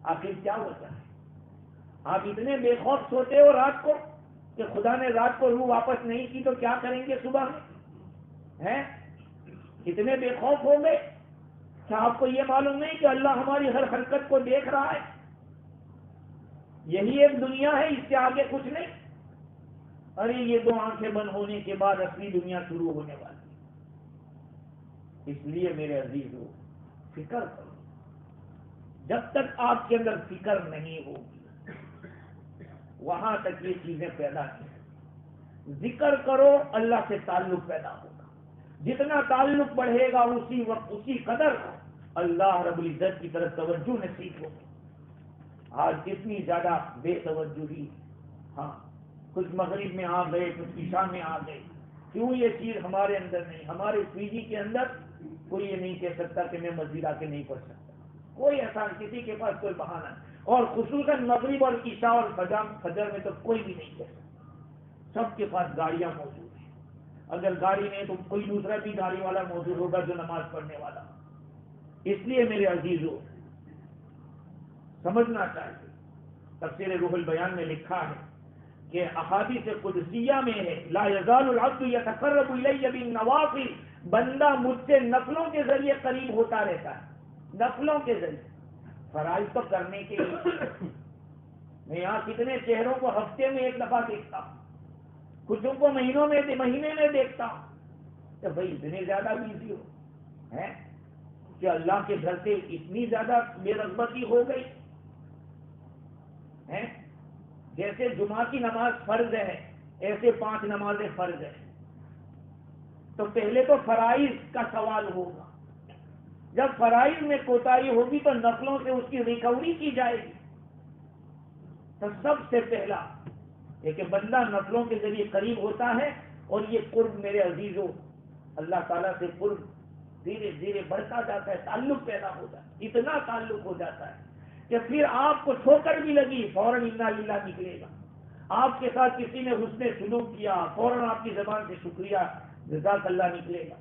آخر کیا ہوتا ہے. آپ اتنے بے خوف سوتے ہو رات کو کہ خدا نے رات کو روح واپس نہیں کی تو کیا کریں گے صبح میں ہیں. اتنے بے خوف ہو گئے کہ آپ کو یہ معلوم نہیں کہ اللہ ہماری ہر حرکت کو دیکھ رہا ہے. یہی ایک دنیا ہے اس سے آگے کچھ نہیں. ارے یہ 2 آنکھیں بند ہونے کے بعد اصلی دنیا شروع ہونے والی. اس لیے میرے عزیزو فکر کرو. جب تک آپ کے اندر فکر نہیں ہوگی وہاں تک یہ چیزیں پیدا نہیں. ذکر کرو اللہ سے تعلق پیدا ہوگا. جتنا تعلق بڑھے گا اسی وقت اسی قدر اللہ رب العزت کی طرف توجہ نصیب ہوگی. آج کتنی زیادہ بے توجہی. ہاں کچھ مغرب میں آ گئے کچھ عشاء میں آ گئے. کیوں یہ چیز ہمارے اندر نہیں. ہمارے پی جی کے اندر کوئی یہ نہیں کہہ سکتا کہ میں مسجد آ کے نہیں پڑھ سکتا. کوئی ایسا کسی کے پاس کوئی بہانہ نہیں. اور خصوصاً مغرب اور عشاء اور فجر میں تو کوئی بھی نہیں کہہ سکتا. سب کے پاس گاڑیاں موجود ہیں. اگر گاڑی نہیں تو کوئی دوسرا بھی گاڑی والا موجود ہوگا جو نماز پڑھنے والا. اس لیے میرے عزیزو سمجھنا چاہیے. تفسیر روح البیان میں لکھا ہے کہ احادیث قدسیہ میں ہے لا یزال العبد یتقرب الی بالنوافل، بندہ مجھ سے نفلوں کے ذریعے قریب ہوتا رہتا ہے، نفلوں کے ذریعے، فرائض تو کرنے کے لیے میں یہاں کتنے چہروں کو ہفتے میں ایک دفعہ دیکھتا ہوں، کچھوں کو مہینے میں دیکھتا ہوں، تو بھائی اتنے زیادہ بیزی ہو ہیں کہ اللہ کے گھر سے اتنی زیادہ بے رغبتی ہو گئی ہیں؟ جیسے جمعہ کی نماز فرض ہے ایسے 5 نمازیں فرض ہیں، تو پہلے تو فرائض کا سوال ہوگا، جب فرائض میں کوتاہی ہوگی تو نفلوں سے اس کی ریکوری کی جائے گی۔ تو سب سے پہلا یہ کہ بندہ نفلوں کے ذریعے قریب ہوتا ہے، اور یہ قرب میرے عزیزوں اللہ تعالیٰ سے قرب دھیرے دھیرے بڑھتا جاتا ہے، تعلق پیدا ہو جاتا ہے، اتنا تعلق ہو جاتا ہے کہ پھر آپ کو ٹھوکر بھی لگی فوراً انا للہ نکلے گا، آپ کے ساتھ کسی نے حسن سلوک کیا فوراً آپ کی زبان سے شکریہ جزاک اللہ نکلے گا۔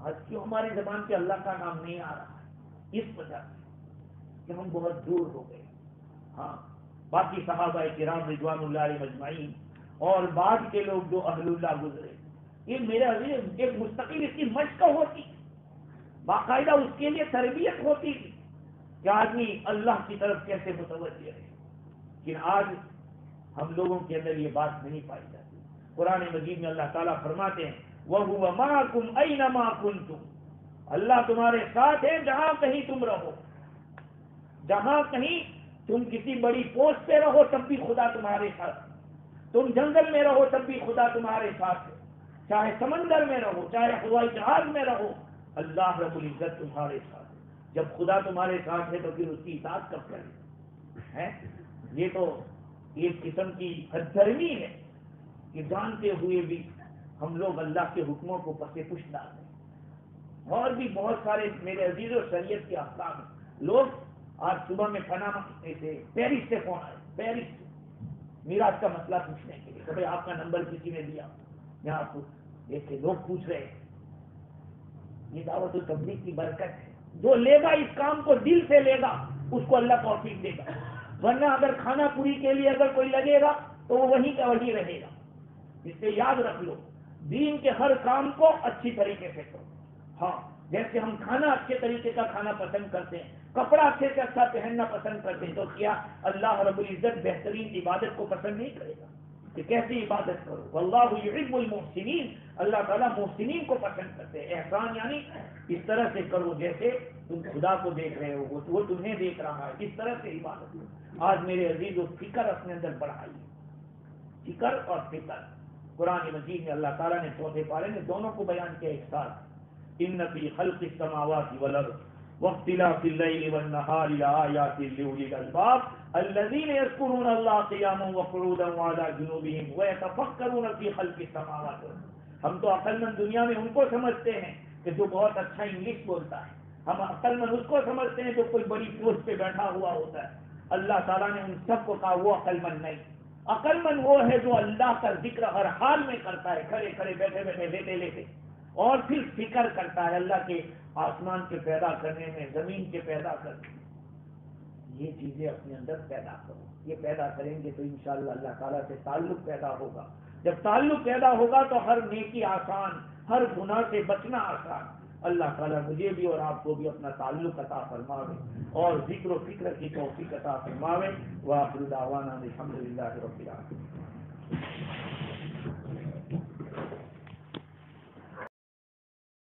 آج کیوں ہماری زبان پہ اللہ کا نام نہیں آ رہا ہے؟ اس وجہ سے کہ ہم بہت دور ہو گئے۔ ہاں، باقی صحابہ کرام رضوان اللہ علیہ مجمعین اور بعد کے لوگ جو اہل اللہ گزرے، یہ میرے عزیز ایک مستقل اس کی مشق ہوتی، باقاعدہ اس کے لیے تربیت ہوتی تھی کہ آدمی اللہ کی طرف کیسے متوجہ ہے، لیکن آج ہم لوگوں کے اندر یہ بات نہیں پائی جاتی۔ قرآن مجید میں اللہ تعالیٰ فرماتے ہیں وَهُوَ مَعَكُمْ أَيْنَمَا كُنْتُمْ، اللہ تمہارے ساتھ ہے جہاں کہیں تم رہو، جہاں کہیں تم کسی بڑی پوسٹ پہ رہو تب بھی خدا تمہارے ساتھ ہے، تم جنگل میں رہو تب بھی خدا تمہارے ساتھ ہے، چاہے سمندر میں رہو چاہے ہوائی جہاز میں رہو، اللہ رب العزت تمہارے ساتھ ہے۔ جب خدا تمہارے ساتھ ہے تو پھر اس کی اطاعت کب کریں؟ یہ تو ایک قسم کی حد دھرمی ہے کہ جانتے ہوئے بھی ہم لوگ اللہ کے حکموں کو پس پش ڈال دیں۔ اور بھی بہت سارے میرے عزیز و شریعت کے احکام ہیں۔ لوگ آج صبح میں پناما سے پیرس سے فون آئے، پیرس سے میراث کا مسئلہ پوچھنے کے لیے کہ بھائی آپ کا نمبر کسی نے دیا، میں آپ کو دیکھتے لوگ پوچھ رہے ہیں۔ یہ دعوت التبلیغ کی برکت ہے، جو لے گا اس کام کو دل سے لے گا اس کو اللہ توفیق دے گا، ورنہ اگر کھانا پوری کے لیے اگر کوئی لگے گا تو وہ وہیں کا وہیں رہے گا۔ اس سے یاد رکھ لو، دین کے ہر کام کو اچھی طریقے سے کرو۔ ہاں، جیسے ہم کھانا اچھے طریقے کا کھانا پسند کرتے ہیں، کپڑا اچھے سے اچھا پہننا پسند کرتے ہیں، تو کیا اللہ رب العزت بہترین عبادت کو پسند نہیں کرے گا؟ کہ کیسی عبادت کرو، واللہ یحب المحسنین، اللہ تعالیٰ محسنین کو پسند کرتے ہیں۔ احسان یعنی اس طرح سے کرو جیسے تم خدا کو دیکھ رہے ہو وہ تمہیں دیکھ رہا ہے، اس طرح سے عبادت کرو۔ آج میرے عزیز و فکر اپنے اندر بڑھائیے، فکر اور فکر۔ قرآن مجید میں اللہ تعالیٰ نے چوتھے پارے میں دونوں کو بیان کیا ایک ساتھ، ان فی خلق السماوات والارض واختلاف الليل والنهار لآيات لأولي الألباب الذين يذكرون الله قياما وقعودا وعلى جنوبهم ويتفكرون في خلق السماوات والارض۔ ہم تو عقل مند دنیا میں ان کو سمجھتے ہیں کہ جو بہت اچھا انگلش بولتا ہے، ہم عقل مند اس کو سمجھتے ہیں جو کوئی بڑی پوسٹ پہ بیٹھا ہوا ہوتا ہے۔ اللہ تعالیٰ نے ان سب کو کہا وہ عقل مند نہیں، عقل مند وہ ہے جو اللہ کا ذکر ہر حال میں کرتا ہے، کھڑے کھڑے بیٹھے بیٹھے لیتے لیتے، اور پھر فکر کرتا ہے اللہ کے آسمان کے پیدا کرنے میں، زمین کے پیدا کرنے میں۔ یہ چیزیں اپنے اندر پیدا کرو، یہ پیدا کریں گے تو انشاءاللہ اللہ تعالیٰ سے تعلق پیدا ہوگا۔ جب تعلق پیدا ہوگا تو ہر نیکی آسان، ہر گناہ سے بچنا آسان۔ اللہ تعالیٰ مجھے بھی اور آپ کو بھی اپنا تعلق عطا فرماوے اور ذکر و فکر کی توفیق عطا فرماوے۔ وآخر دعوانا الحمدللہ رب العالمین۔